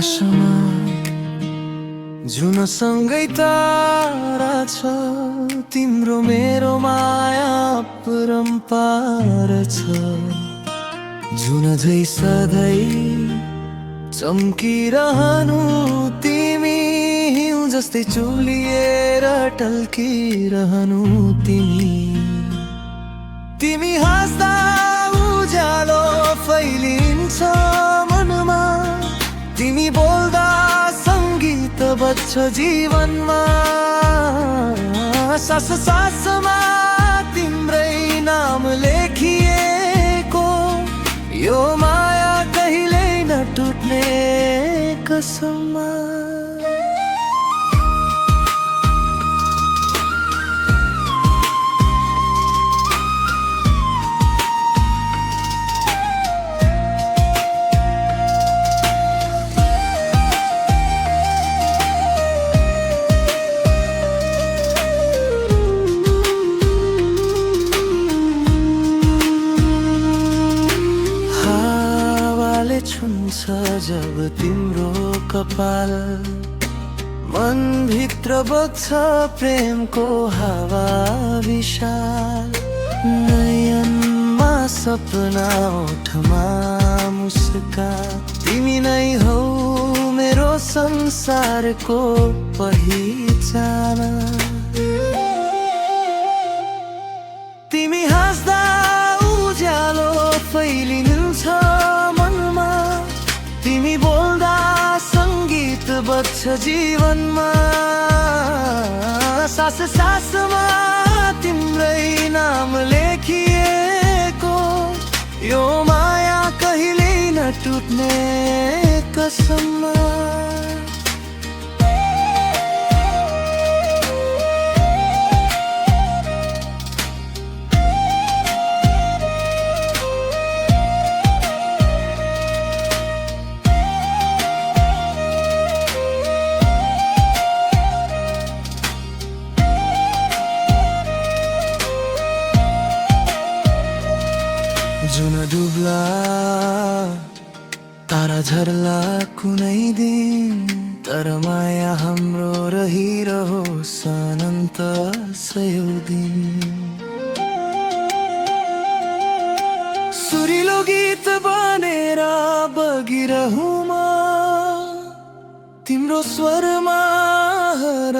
आकाशमा जुनसँगै तारा छ, तिम्रो मेरो माया परम्पार छ। जुन झै सधैँ चम्किरहनु तिमी, हिउँ जस्तै चुलिएर टल्किरहनु तिमी। तिमी हाँस्दा उज्यालो फैलिन्छ मनमा, तिमी बोल्दा सङ्गीत बज्छ जीवनमा। सास सासमा तिम्रै नाम लेखिएको, यो माया कहिल्यै नटुट्ने कसममा। छुन्छ जब तिम्रो कपाल, मन भित्र बग्छ प्रेमको हावा विशाल। नयनमा सपना, ओठमा मुस्कान, तिमी नै हौ मेरो संसारको पहिचान। तिमी हाँस्दा उज्यालो फैलिन्छ मनमा, तिमी बोल्दा सङ्गीत बज्छ जीवनमा। सास सासमा तिम्रै नाम लेखिएको, यो माया कहिल्यै नटुट्ने कसममा। जुन डुब्ला तारा झर्ला कुनै दिन, तर माया हाम्रो रहिरहोस् अनन्त सयौं दिन। सुरिलो गीत बनेर बगिरहुँ म, तिम्रो स्वरमा हर